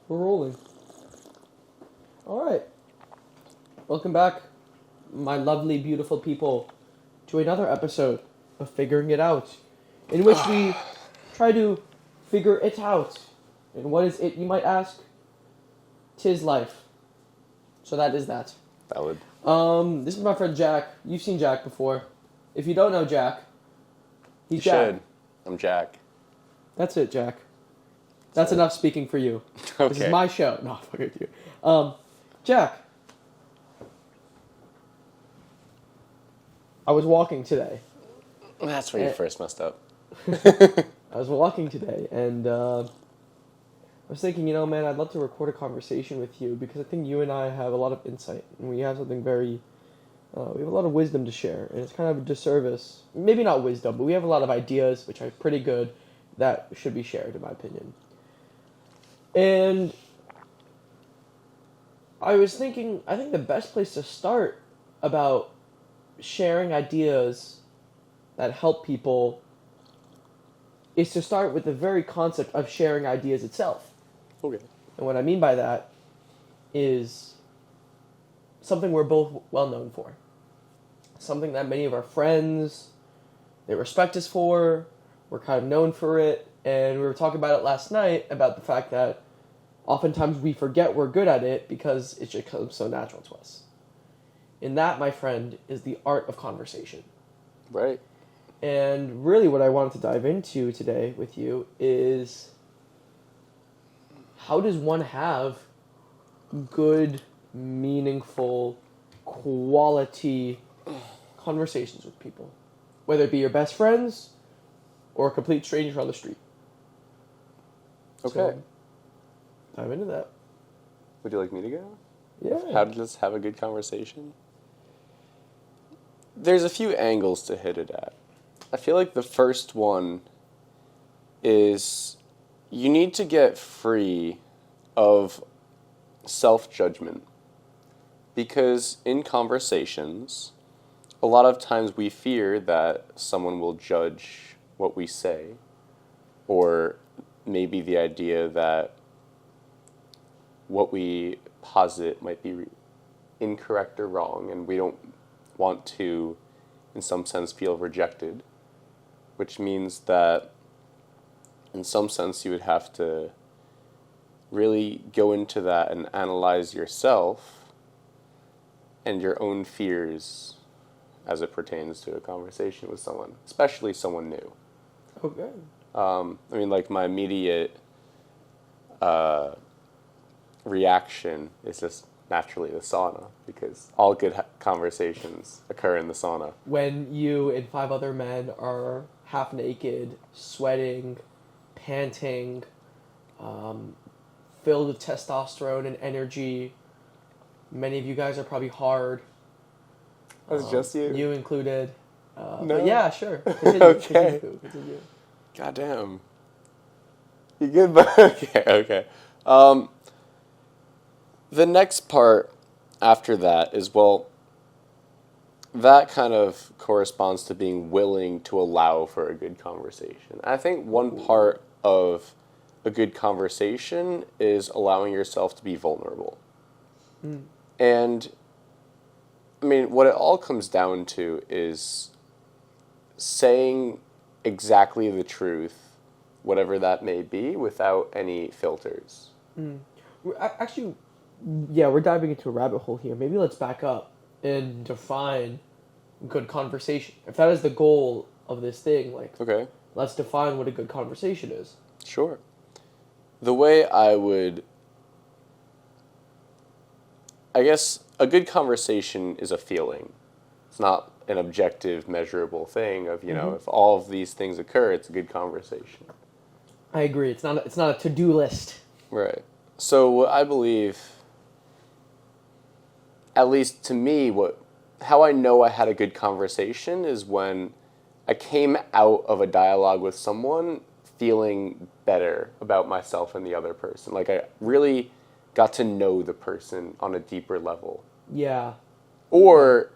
We're rolling. All right. Welcome back, my lovely, beautiful people, to another episode of Figuring It Out, in which we try to figure it out. And what is it, you might ask? 'Tis life. So that is that. Valid. This is my friend Jack. You've seen Jack before. If you don't know Jack, he's You Jack. should. I'm Jack. That's it, Jack. That's enough speaking for you. Okay. This is my show. No, fuck with you. Jack. I was walking today. That's where you first messed up. I was walking today, and I was thinking, man, I'd love to record a conversation with you because I think you and I have a lot of insight, and we have something we have a lot of wisdom to share, and it's kind of a disservice. Maybe not wisdom, but we have a lot of ideas, which are pretty good, that should be shared, in my opinion. And I was thinking, I think the best place to start about sharing ideas that help people is to start with the very concept of sharing ideas itself. Okay. And what I mean by that is something we're both well known for. Something that many of our friends, they respect us for, we're kind of known for it, and we were talking about it last night, about the fact that oftentimes we forget we're good at it because it just comes so natural to us. And that, my friend, is the art of conversation. Right. And really what I wanted to dive into today with you is how does one have good, meaningful, quality conversations with people? Whether it be your best friends or a complete stranger on the street. Okay. So, dive into that. Would you like me to go? Yeah. How to just have a good conversation? There's a few angles to hit it at. I feel like the first one is you need to get free of self-judgment. Because in conversations, a lot of times we fear that someone will judge what we say, or maybe the idea that what we posit might be incorrect or wrong, and we don't want to, in some sense, feel rejected, which means that, in some sense, you would have to really go into that and analyze yourself and your own fears as it pertains to a conversation with someone, especially someone new. Okay. Like my immediate reaction is just naturally the sauna, because all good conversations occur in the sauna. When you and 5 other men are half naked, sweating, panting, filled with testosterone and energy. Many of you guys are probably hard. That's just you? You included. No. But yeah, sure. Continue, Okay. Continue. Goddamn. You good, but okay. The next part after that is, that kind of corresponds to being willing to allow for a good conversation. I think one part of a good conversation is allowing yourself to be vulnerable. Mm. And, what it all comes down to is saying exactly the truth, whatever that may be, without any filters. Mm. Actually, yeah, we're diving into a rabbit hole here. Maybe let's back up and define good conversation. If that is the goal of this thing, Okay. let's define what a good conversation is. Sure. The way I guess a good conversation is a feeling. It's not an objective, measurable thing of, if all of these things occur, it's a good conversation. I agree. It's not a to-do list. Right. So what I believe, at least to me, how I know I had a good conversation is when I came out of a dialogue with someone feeling better about myself and the other person. Like I really got to know the person on a deeper level. Yeah. Or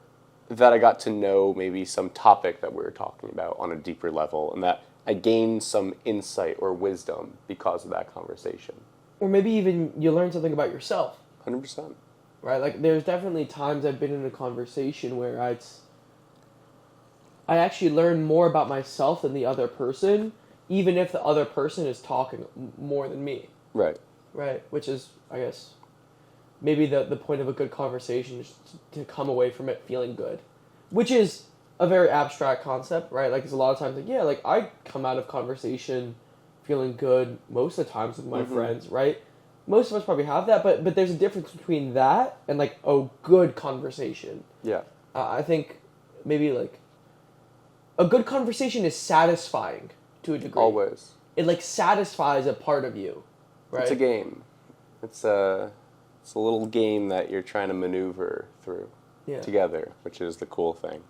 that I got to know maybe some topic that we were talking about on a deeper level, and that I gained some insight or wisdom because of that conversation. Or maybe even you learn something about yourself. 100%. Right? Like, there's definitely times I've been in a conversation where I actually learn more about myself than the other person, even if the other person is talking more than me. Right. Right? Which is, I guess, maybe the point of a good conversation is to come away from it feeling good. Which is a very abstract concept, right? Like, there's a lot of times, like, yeah, like, I come out of conversation feeling good most of the times with my friends, right? Most of us probably have that, but there's a difference between that and, like, a good conversation. Yeah. I think maybe, like, a good conversation is satisfying to a degree. Always. It, like, satisfies a part of you, right? It's a game. It's a little game that you're trying to maneuver through together, which is the cool thing.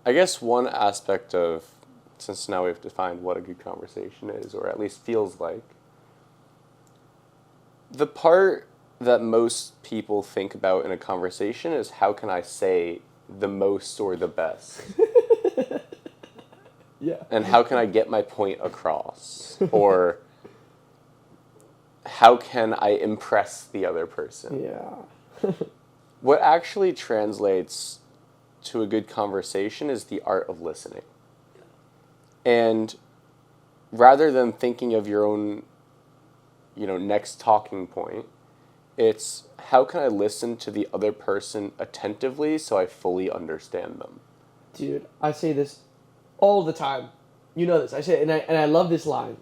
I guess one aspect of, since now we've defined what a good conversation is, or at least feels like, the part that most people think about in a conversation is how can I say the most or the best? Yeah. And how can I get my point across? Or how can I impress the other person? Yeah. What actually translates to a good conversation is the art of listening. And rather than thinking of your own, next talking point, it's how can I listen to the other person attentively so I fully understand them? Dude, I say this all the time. You know this. I say it, and I love this line.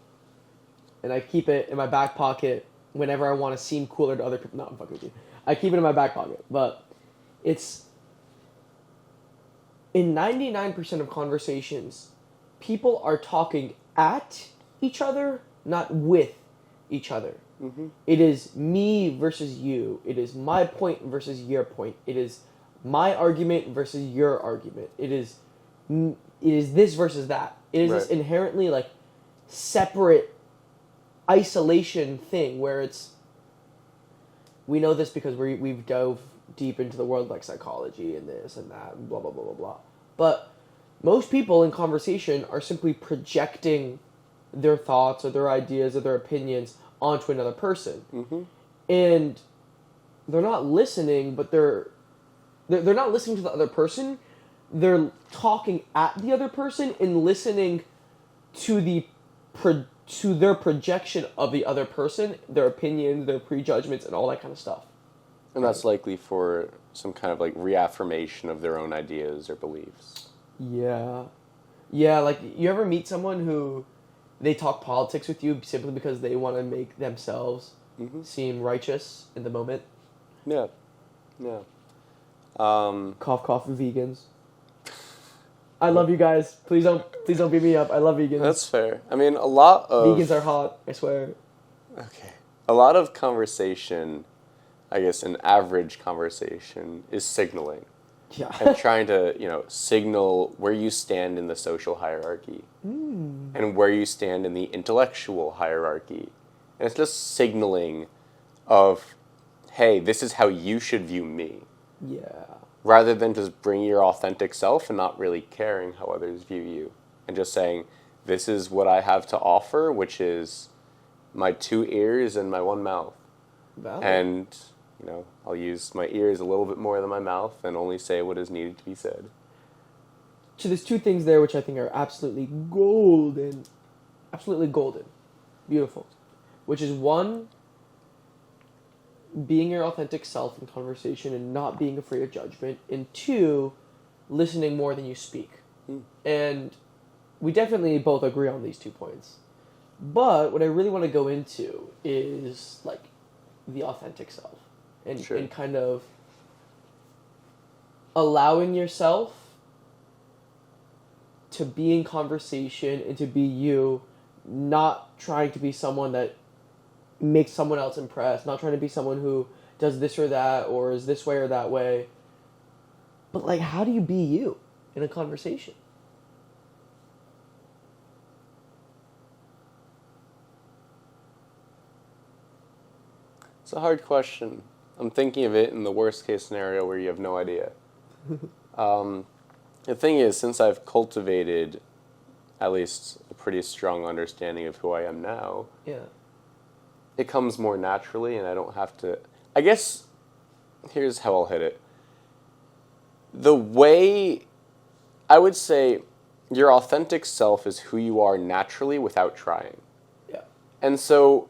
And I keep it in my back pocket whenever I want to seem cooler to other people. No, I'm fucking with you. I keep it in my back pocket. But it's... in 99% of conversations, people are talking at each other, not with each other. Mm-hmm. It is me versus you. It is my point versus your point. It is my argument versus your argument. It is this versus that. It is this inherently, like, separate isolation thing where it's... we know this because we've dove deep into the world, like psychology and this and that and blah, blah, blah, blah, blah. But most people in conversation are simply projecting their thoughts or their ideas or their opinions onto another person. Mm-hmm. And they're not listening, but they're not listening to the other person. They're talking at the other person and listening to to their projection of the other person, their opinions, their prejudgments, and all that kind of stuff. And that's likely for some kind of, like, reaffirmation of their own ideas or beliefs. Yeah. Yeah, like, you ever meet someone who they talk politics with you simply because they want to make themselves seem righteous in the moment? Yeah. Yeah. Cough, cough, vegans. I love you guys. Please don't beat me up. I love vegans. That's fair. I mean, a lot of... vegans are hot, I swear. Okay. A lot of conversation, I guess an average conversation, is signaling. Yeah. And trying to, signal where you stand in the social hierarchy. And where you stand in the intellectual hierarchy. And it's just signaling of, hey, this is how you should view me. Yeah. Rather than just bring your authentic self and not really caring how others view you. And just saying, this is what I have to offer, which is my 2 ears and my 1 mouth. Valid. And, I'll use my ears a little bit more than my mouth and only say what is needed to be said. So there's 2 things there which I think are absolutely golden. Absolutely golden. Beautiful. Which is 1, being your authentic self in conversation and not being afraid of judgment. And 2, listening more than you speak. And we definitely both agree on these 2 points. But what I really want to go into is, like, the authentic self. And, and kind of allowing yourself to be in conversation and to be you, not trying to be someone that makes someone else impressed, not trying to be someone who does this or that or is this way or that way. But, like, how do you be you in a conversation? It's a hard question. I'm thinking of it in the worst case scenario where you have no idea. The thing is, since I've cultivated at least a pretty strong understanding of who I am now, it comes more naturally, and I don't have to. I guess here's how I'll hit it. The way I would say your authentic self is who you are naturally without trying. Yeah. And so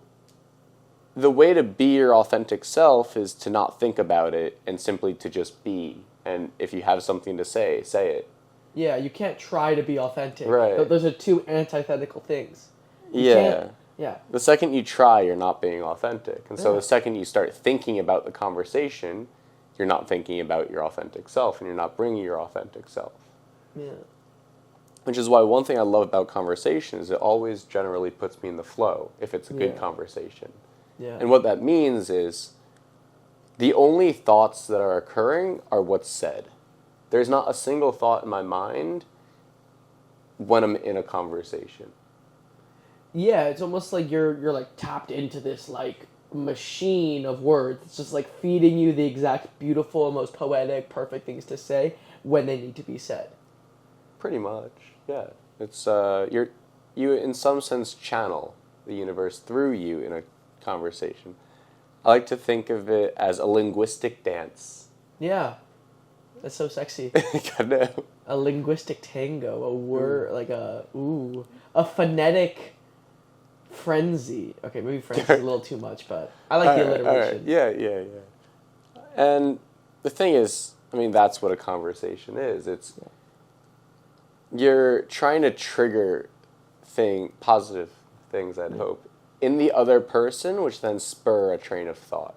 the way to be your authentic self is to not think about it and simply to just be. And if you have something to say, say it. Yeah, you can't try to be authentic. Right. Those are two antithetical things. Yeah. The second you try, you're not being authentic. And so Yeah. the second you start thinking about the conversation, you're not thinking about your authentic self, and you're not bringing your authentic self. Yeah. Which is why one thing I love about conversation is it always generally puts me in the flow if it's a good Yeah. conversation. Yeah. And what that means is the only thoughts that are occurring are what's said. There's not a single thought in my mind when I'm in a conversation. Yeah, it's almost like you're like tapped into this like machine of words. It's just like feeding you the exact beautiful, most poetic, perfect things to say when they need to be said. Pretty much, yeah. It's you in some sense channel the universe through you in a conversation. I like to think of it as a linguistic dance. Yeah. That's so sexy. I know. A linguistic tango, a word like a phonetic frenzy. Okay, maybe frenzy is a little too much, but I like the alliteration. Yeah. And the thing is, I mean, that's what a conversation is. It's you're trying to trigger positive things, I'd hope, in the other person, which then spur a train of thought.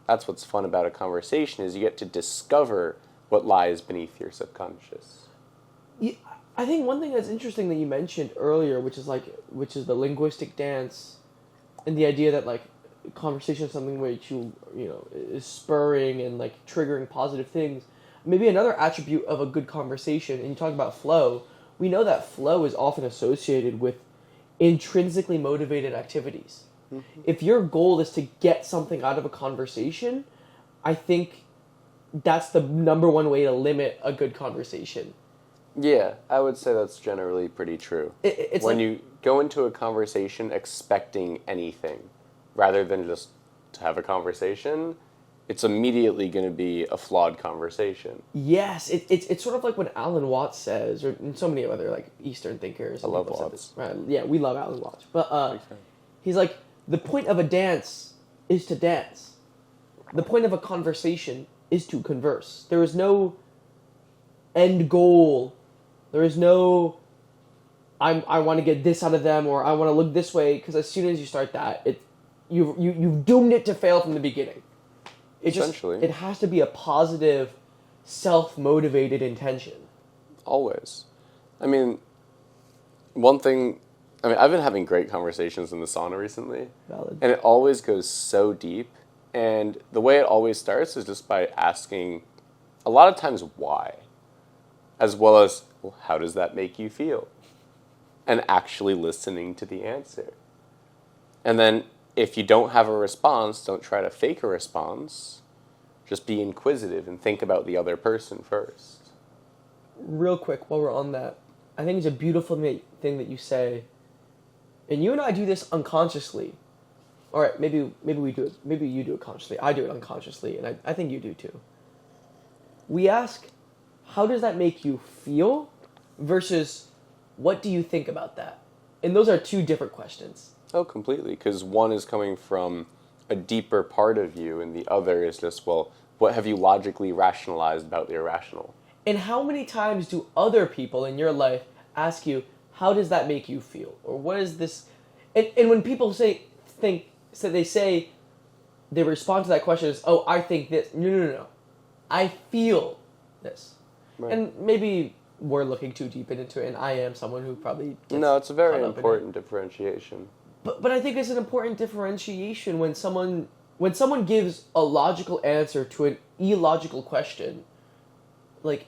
That's what's fun about a conversation is you get to discover what lies beneath your subconscious. Yeah, I think one thing that's interesting that you mentioned earlier, which is the linguistic dance, and the idea that like conversation is something which you know is spurring and like triggering positive things. Maybe another attribute of a good conversation, and you talk about flow. We know that flow is often associated with intrinsically motivated activities. Mm-hmm. If your goal is to get something out of a conversation, I think that's the number one way to limit a good conversation. Yeah, I would say that's generally pretty true. It's when like, you go into a conversation expecting anything, rather than just to have a conversation, it's immediately going to be a flawed conversation. Yes, it's sort of like when Alan Watts says, or so many other like Eastern thinkers. I love Watts. Right? Yeah, we love Alan Watts. But he's like, the point of a dance is to dance. The point of a conversation is to converse. There is no end goal. There is no, I want to get this out of them, or I want to look this way, because as soon as you start that, you've doomed it to fail from the beginning. Essentially. It has to be a positive, self-motivated intention. Always. I mean, I've been having great conversations in the sauna recently. Valid. And it always goes so deep. And the way it always starts is just by asking, a lot of times, why? As well as, well, how does that make you feel? And actually listening to the answer. And then, if you don't have a response, don't try to fake a response. Just be inquisitive and think about the other person first. Real quick, while we're on that, I think it's a beautiful thing that you say, and you and I do this unconsciously. All right, maybe we do it. Maybe you do it consciously. I do it unconsciously, and I think you do too. We ask, how does that make you feel? Versus, what do you think about that? And those are two different questions. Oh, completely. Because one is coming from a deeper part of you, and the other is just, well, what have you logically rationalized about the irrational? And how many times do other people in your life ask you, how does that make you feel? Or what is this? And when people they respond to that question as, oh, I think this. No. I feel this. Right. And maybe we're looking too deep into it, and I am someone who probably No, it's a very important differentiation. But I think it's an important differentiation when someone gives a logical answer to an illogical question. Like,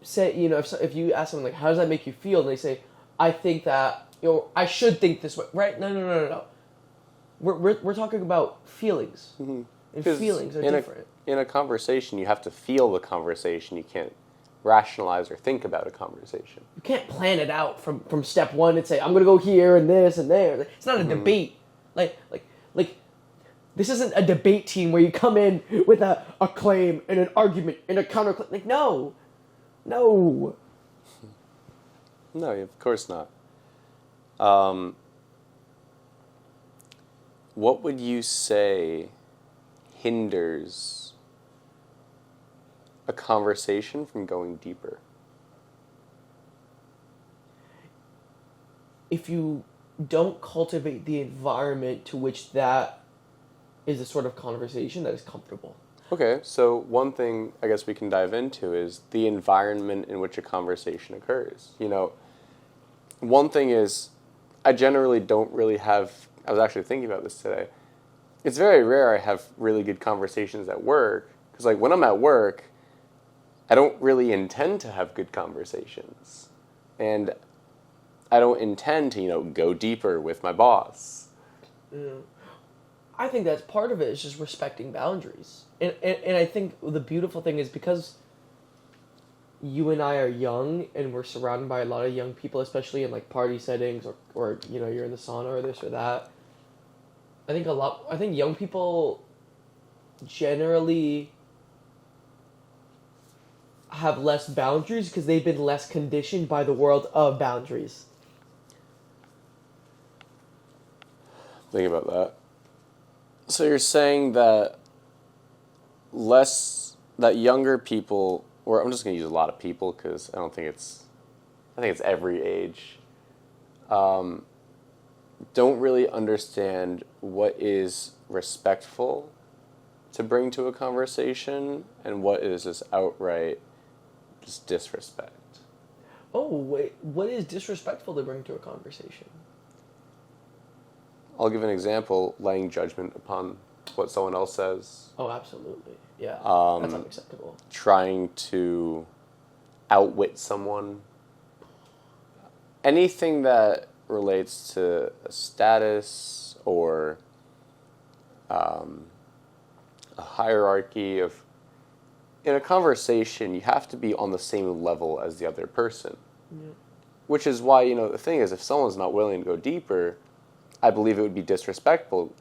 say, if you ask someone, like, how does that make you feel? And they say, I think that, I should think this way. Right? No. We're talking about feelings. Mm-hmm. And feelings are different. In a conversation, you have to feel the conversation. You can't rationalize or think about a conversation. You can't plan it out from step one and say, I'm going to go here and this and there. It's not a debate. Like, this isn't a debate team where you come in with a claim and an argument and a counterclaim. Like, no. No, of course not. What would you say hinders a conversation from going deeper? If you don't cultivate the environment to which that is a sort of conversation that is comfortable. Okay, so one thing I guess we can dive into is the environment in which a conversation occurs. One thing is, I generally don't really have, I was actually thinking about this today, it's very rare I have really good conversations at work, because like when I'm at work, I don't really intend to have good conversations. And I don't intend to, go deeper with my boss. Yeah. I think that's part of it, is just respecting boundaries. And I think the beautiful thing is, because you and I are young and we're surrounded by a lot of young people, especially in like party settings or you're in the sauna or this or that. I think young people generally have less boundaries because they've been less conditioned by the world of boundaries. Think about that. So you're saying that younger people, or I'm just going to use a lot of people because I think it's every age, don't really understand what is respectful to bring to a conversation and what is just outright just disrespect. Oh, wait, what is disrespectful to bring to a conversation? I'll give an example, laying judgment upon what someone else says. Oh, absolutely. Yeah, that's unacceptable. Trying to outwit someone. Anything that relates to a status or a hierarchy of... In a conversation, you have to be on the same level as the other person. Yeah. Which is why, the thing is, if someone's not willing to go deeper, I believe it would be disrespectful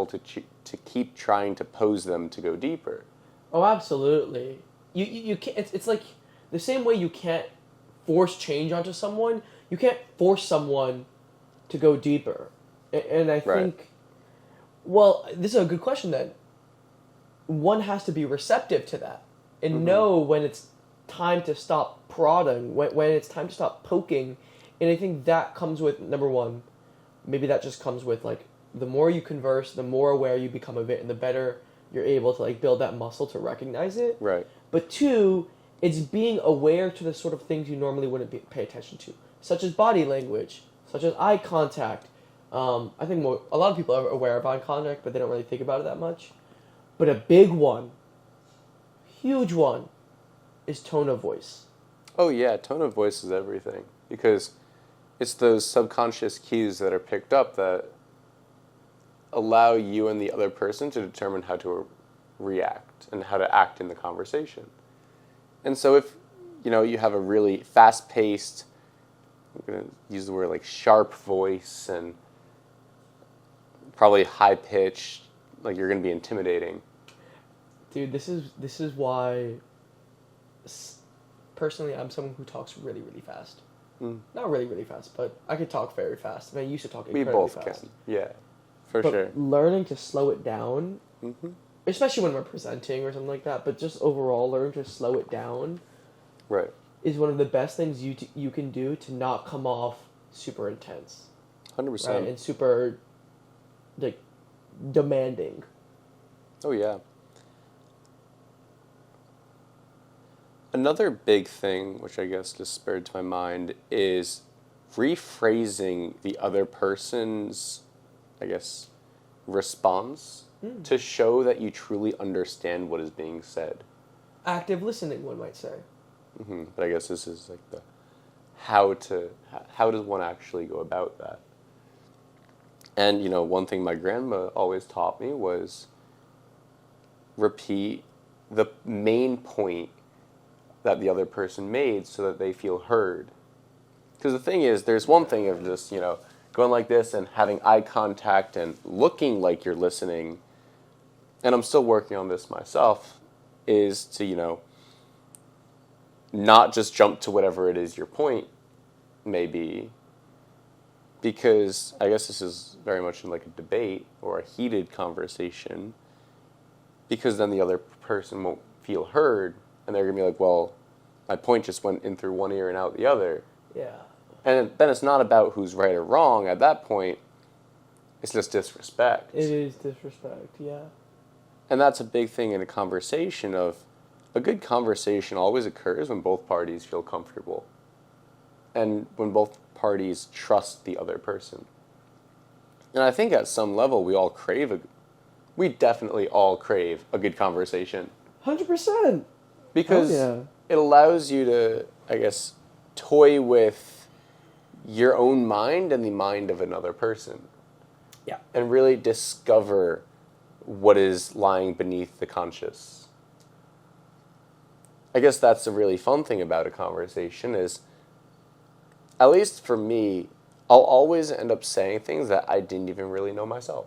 to keep trying to pose them to go deeper. Oh, absolutely. You can't. It's like the same way you can't force change onto someone. You can't force someone to go deeper. And I think, well, this is a good question then. One has to be receptive to that and know when it's time to stop prodding, when it's time to stop poking. And I think that comes with, number one, maybe that just comes with, like, the more you converse, the more aware you become of it, and the better you're able to, like, build that muscle to recognize it. Right. But two, it's being aware to the sort of things you normally wouldn't pay attention to, such as body language, such as eye contact. I think a lot of people are aware of eye contact, but they don't really think about it that much. But a big one, huge one, is tone of voice. Oh, yeah, tone of voice is everything. Because it's those subconscious cues that are picked up that allow you and the other person to determine how to react and how to act in the conversation. And so if, you have a really fast-paced, I'm going to use the word like sharp voice and probably high-pitched, like you're going to be intimidating. Dude, this is why, personally, I'm someone who talks really, really fast. Not really, really fast, but I could talk very fast. And I used to talk incredibly fast. We both can, yeah, for sure. Learning to slow it down, especially when we're presenting or something like that, but just overall learn to slow it down, right, is one of the best things you can do to not come off super intense. 100%. Right? And super, like, demanding. Oh, yeah. Another big thing, which I guess just spurred to my mind, is rephrasing the other person's, I guess, response to show that you truly understand what is being said. Active listening, one might say. But I guess this is like the how does one actually go about that? And, one thing my grandma always taught me was repeat the main point that the other person made so that they feel heard. Because the thing is, there's one thing of just, going like this and having eye contact and looking like you're listening, and I'm still working on this myself, is to, not just jump to whatever it is your point may be, because I guess this is very much in like a debate or a heated conversation, because then the other person won't feel heard, and they're going to be like, well, my point just went in through one ear and out the other. Yeah. And then it's not about who's right or wrong. At that point, it's just disrespect. It is disrespect, yeah. And that's a big thing in a conversation of, a good conversation always occurs when both parties feel comfortable. And when both parties trust the other person. And I think at some level we definitely all crave a good conversation. 100%. Because it allows you to, I guess, toy with your own mind and the mind of another person. Yeah. And really discover what is lying beneath the conscious. I guess that's the really fun thing about a conversation is, at least for me, I'll always end up saying things that I didn't even really know myself.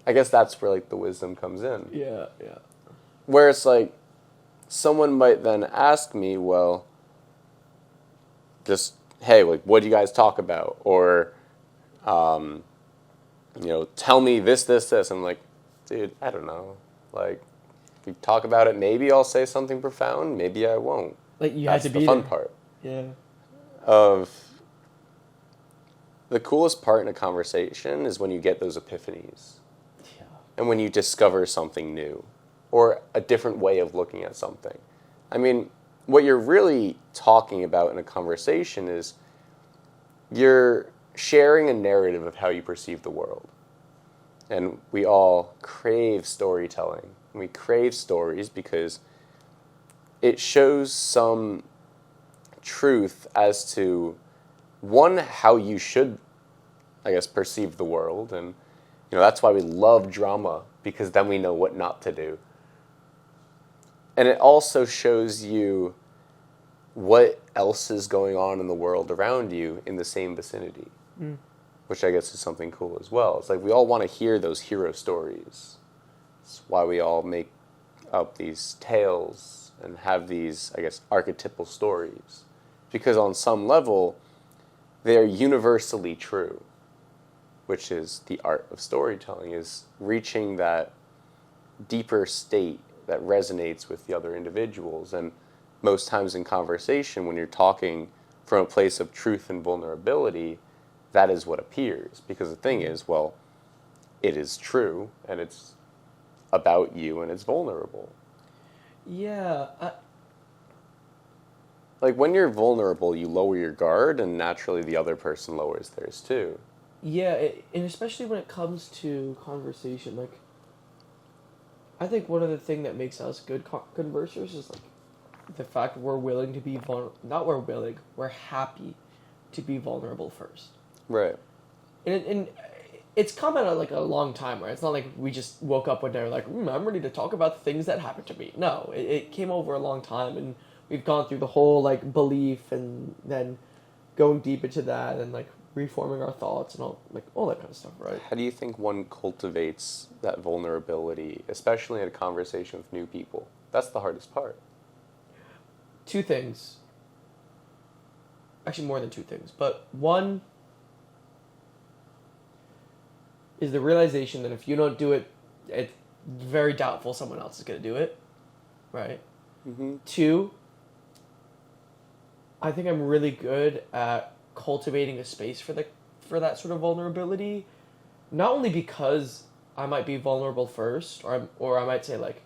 I guess that's where like the wisdom comes in. Yeah. Where it's like, someone might then ask me, well, just, hey, like, what do you guys talk about? Or, tell me this. I'm like, dude, I don't know. Like, if we talk about it, maybe I'll say something profound, maybe I won't. Like, you That's had to be the fun there. part. Yeah. The coolest part in a conversation is when you get those epiphanies. Yeah. And when you discover something new. Or a different way of looking at something. I mean, what you're really talking about in a conversation is you're sharing a narrative of how you perceive the world. And we all crave storytelling. We crave stories because it shows some truth as to, one, how you should, I guess, perceive the world. And, that's why we love drama, because then we know what not to do. And it also shows you what else is going on in the world around you in the same vicinity, which I guess is something cool as well. It's like we all want to hear those hero stories. It's why we all make up these tales and have these, I guess, archetypal stories. Because on some level, they are universally true, which is the art of storytelling, is reaching that deeper state that resonates with the other individuals. And most times in conversation, when you're talking from a place of truth and vulnerability, that is what appears. Because the thing is, well, it is true, and it's about you, and it's vulnerable. Yeah. Like, when you're vulnerable, you lower your guard, and naturally the other person lowers theirs too. Yeah, and especially when it comes to conversation, like, I think one of the things that makes us good conversers is, like, the fact we're willing to be we're happy to be vulnerable first. Right. And it's come at like a long time, right? It's not like we just woke up one day and like, I'm ready to talk about things that happened to me. No, it came over a long time, and we've gone through the whole, like, belief and then going deep into that and, like, reforming our thoughts and all that kind of stuff, right? How do you think one cultivates that vulnerability, especially in a conversation with new people? That's the hardest part. Two things. Actually, more than two things. But one is the realization that if you don't do it, it's very doubtful someone else is going to do it, right? Mm-hmm. Two, I think I'm really good at cultivating a space for that sort of vulnerability, not only because I might be vulnerable first, or I might say, like,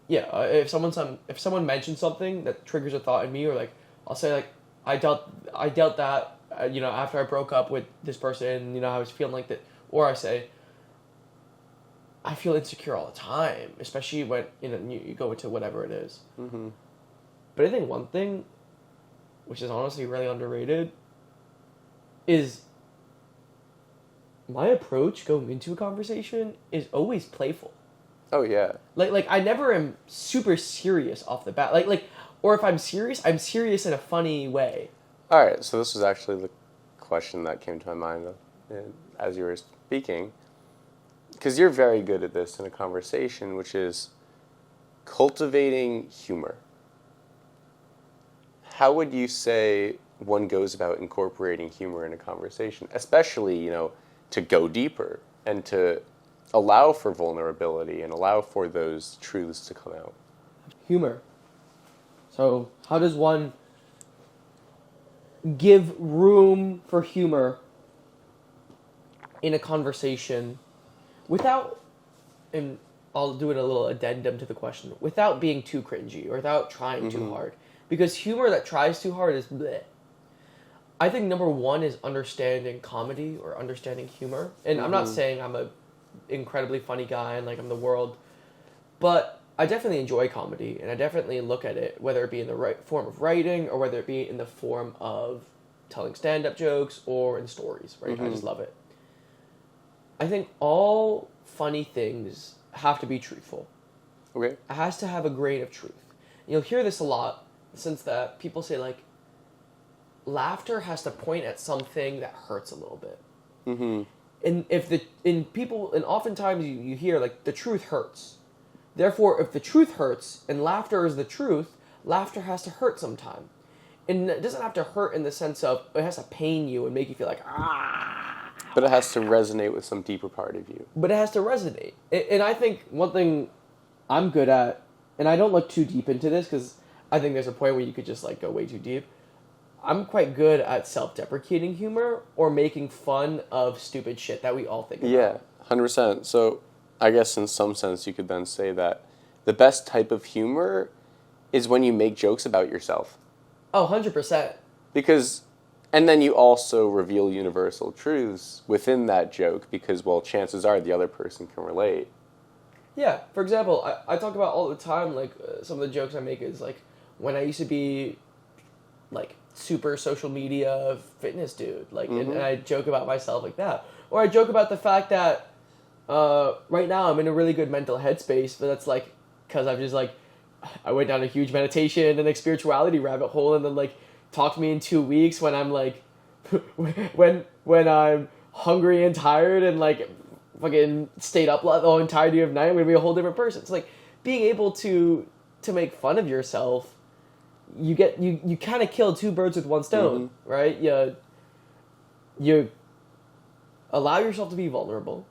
if someone mentions something that triggers a thought in me, or, like, I'll say, like, I dealt that after I broke up with this person, I was feeling like that, or I say I feel insecure all the time, especially when you go into whatever it is. Mm-hmm. But I think one thing, which is honestly really underrated, is my approach going into a conversation is always playful. Oh, yeah. Like I never am super serious off the bat. Or if I'm serious in a funny way. All right, so this was actually the question that came to my mind as you were speaking. Because you're very good at this in a conversation, which is cultivating humor. How would you say one goes about incorporating humor in a conversation, especially, to go deeper and to allow for vulnerability and allow for those truths to come out? Humor. So, how does one give room for humor in a conversation without, and I'll do it a little addendum to the question, without being too cringy or without trying too hard? Because humor that tries too hard is bleh. I think number one is understanding comedy or understanding humor. And I'm not saying I'm a incredibly funny guy and like I'm the world, but I definitely enjoy comedy, and I definitely look at it, whether it be in the right form of writing or whether it be in the form of telling stand-up jokes or in stories, right? I just love it. I think all funny things have to be truthful. Okay. It has to have a grain of truth. You'll hear this a lot, since that people say, like, laughter has to point at something that hurts a little bit. And oftentimes you hear, like, the truth hurts. Therefore, if the truth hurts and laughter is the truth, laughter has to hurt sometime. And it doesn't have to hurt in the sense of it has to pain you and make you feel like, ah. But it has to resonate with some deeper part of you. But it has to resonate. And I think one thing I'm good at, and I don't look too deep into this because I think there's a point where you could just like go way too deep. I'm quite good at self-deprecating humor or making fun of stupid shit that we all think about. Yeah, 100%. So I guess in some sense you could then say that the best type of humor is when you make jokes about yourself. Oh, 100%. And then you also reveal universal truths within that joke because, well, chances are the other person can relate. Yeah, for example, I talk about all the time, like, some of the jokes I make is, like, when I used to be, like, super social media fitness dude, like, and I joke about myself like that. Or I joke about the fact that right now I'm in a really good mental headspace, but that's, like, because I've just, like, I went down a huge meditation and, like, spirituality rabbit hole, and then, like, talk to me in 2 weeks when I'm, like, when I'm hungry and tired and, like, fucking stayed up the whole entirety of night, I'm gonna be a whole different person. It's like being able to make fun of yourself. You kind of kill two birds with one stone, right? You allow yourself to be vulnerable,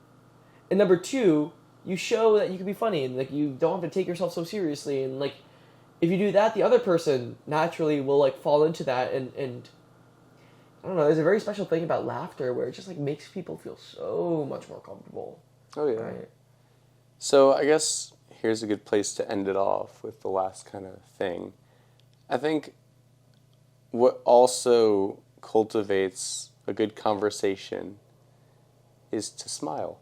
and number two, you show that you can be funny and like you don't have to take yourself so seriously. And like if you do that, the other person naturally will like fall into that and. I don't know, there's a very special thing about laughter where it just like makes people feel so much more comfortable. Oh, yeah. Right? So I guess here's a good place to end it off with the last kind of thing. I think what also cultivates a good conversation is to smile.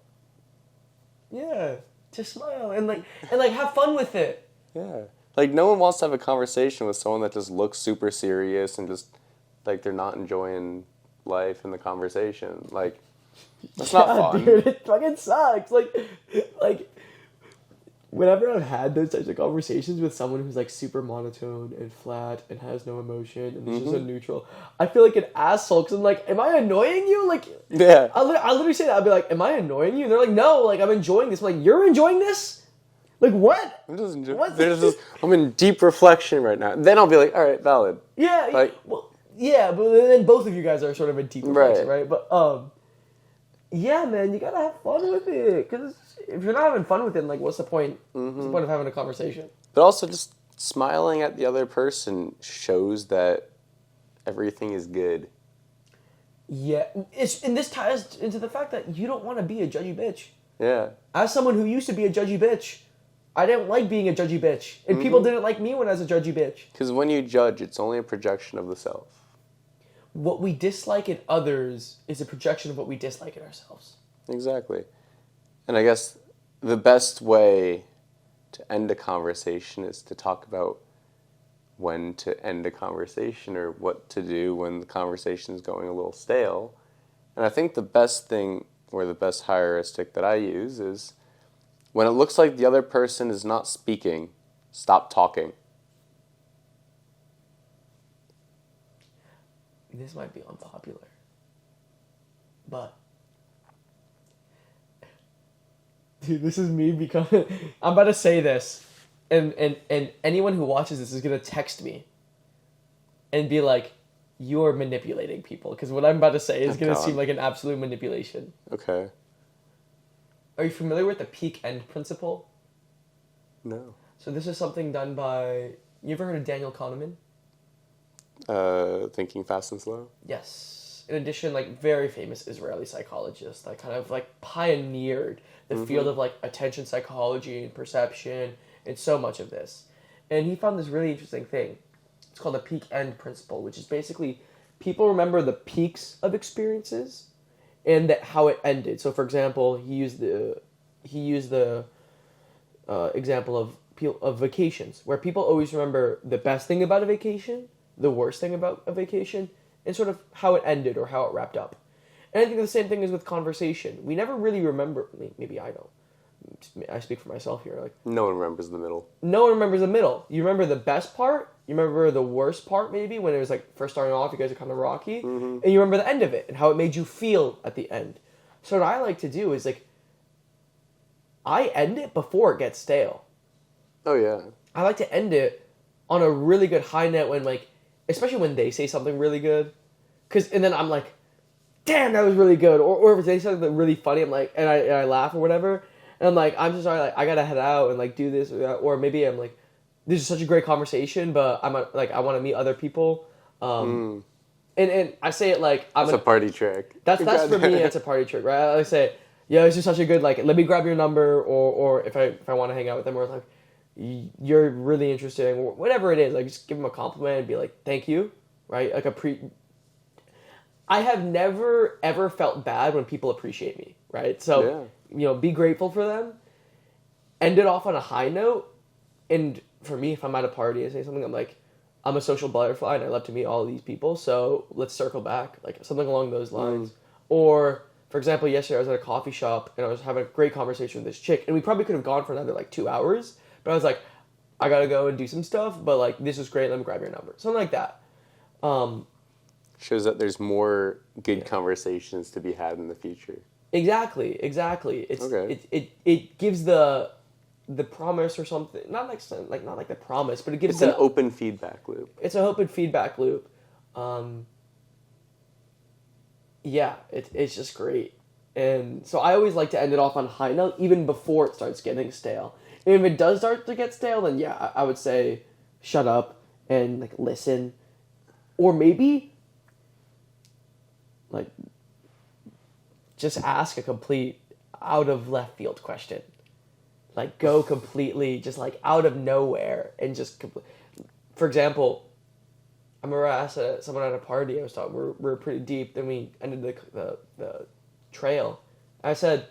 Yeah, to smile and have fun with it. Yeah. Like no one wants to have a conversation with someone that just looks super serious and just like they're not enjoying life and the conversation. Like, that's not fun. Dude, it fucking sucks. Like, whenever I've had those types of conversations with someone who's like super monotone and flat and has no emotion and is just a neutral, I feel like an asshole because I'm like, am I annoying you? Like, yeah. I literally say that. I'll be like, am I annoying you? And they're like, no, like, I'm enjoying this. I'm like, you're enjoying this? Like, what? I'm just I'm in deep reflection right now. Then I'll be like, all right, valid. Yeah. Like, well, yeah, but then both of you guys are sort of in deep reflection, right? But, yeah, man, you gotta have fun with it. Because if you're not having fun with it, like, what's the point? What's the point of having a conversation? But also just smiling at the other person shows that everything is good. Yeah. And this ties into the fact that you don't want to be a judgy bitch. Yeah. As someone who used to be a judgy bitch, I didn't like being a judgy bitch. And people didn't like me when I was a judgy bitch. Because when you judge, it's only a projection of the self. What we dislike in others is a projection of what we dislike in ourselves. Exactly. And I guess the best way to end a conversation is to talk about when to end a conversation or what to do when the conversation is going a little stale. And I think the best thing or the best heuristic that I use is when it looks like the other person is not speaking, stop talking. this might be unpopular, but dude, this is me becoming. I'm about to say this, and anyone who watches this is gonna text me, and be like, "You're manipulating people," because what I'm about to say is gonna seem like an absolute manipulation. Okay. Are you familiar with the peak end principle? No. So this is something done by. You ever heard of Daniel Kahneman? Thinking Fast and Slow? Yes. In addition, like, very famous Israeli psychologist that kind of like pioneered the field of like attention psychology and perception and so much of this. And he found this really interesting thing. It's called the peak end principle, which is basically people remember the peaks of experiences and how it ended. So, for example, he used the example of vacations, where people always remember the best thing about a vacation, the worst thing about a vacation, and sort of how it ended or how it wrapped up. And I think the same thing is with conversation. We never really remember. Maybe I don't. I speak for myself here. Like, no one remembers the middle. no one remembers the middle. You remember the best part. You remember the worst part, maybe, when it was like first starting off. You guys are kind of rocky, and you remember the end of it and how it made you feel at the end. So what I like to do is like, I end it before it gets stale. Oh yeah. I like to end it on a really good high note when, like, especially when they say something really good, and then I'm like, damn, that was really good. Or if they say something really funny, I'm like, and I laugh or whatever, and I'm like, I'm so sorry, like, I gotta head out and like do this or that, or maybe I'm like, this is such a great conversation, but I want to meet other people. And I say it like It's a party trick. That's for me. It's a party trick, right? I say, yeah, this is such a good, like, let me grab your number, or if I want to hang out with them, or like, you're really interesting, or whatever it is, like, just give them a compliment and be like, thank you, right? Like I have never ever felt bad when people appreciate me, right? So be grateful for them, end it off on a high note, and for me, if I'm at a party and say something, I'm like, I'm a social butterfly and I love to meet all these people, so let's circle back, like something along those lines. Or, for example, yesterday I was at a coffee shop and I was having a great conversation with this chick, and we probably could have gone for another like 2 hours, but I was like, I gotta go and do some stuff, but like, this was great, let me grab your number. Something like that. Shows that there's more good conversations to be had in the future. Exactly. It gives the promise or something, not like the promise, but it gives an open feedback loop. It's an open feedback loop. It's just great. And so I always like to end it off on a high note, even before it starts getting stale. And if it does start to get stale, then yeah, I would say shut up and like listen. Or maybe like just ask a complete out of left field question. Like, go completely just like out of nowhere and just for example, I remember I asked someone at a party, I was talking, we're pretty deep, then we ended the trail. I said,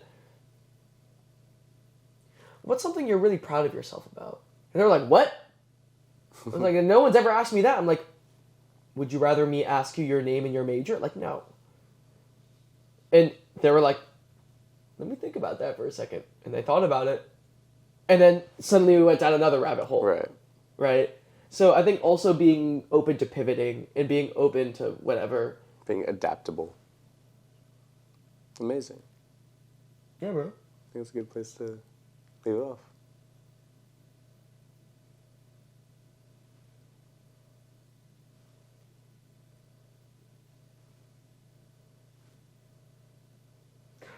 what's something you're really proud of yourself about? And they were like, what? I was like, no one's ever asked me that. I'm like, would you rather me ask you your name and your major? Like, no. And they were like, let me think about that for a second. And they thought about it. And then suddenly we went down another rabbit hole. Right? So I think also being open to pivoting and being open to whatever. Being adaptable. Amazing. Yeah, bro. I think it's a good place to leave it off.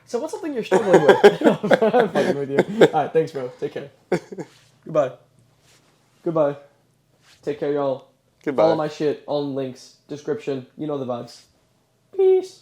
So what's something you're struggling with? I'm fucking with you. Alright, thanks, bro. Take care. Goodbye. Take care, y'all. Goodbye. Follow my shit, all in links, description. You know the vibes. Peace.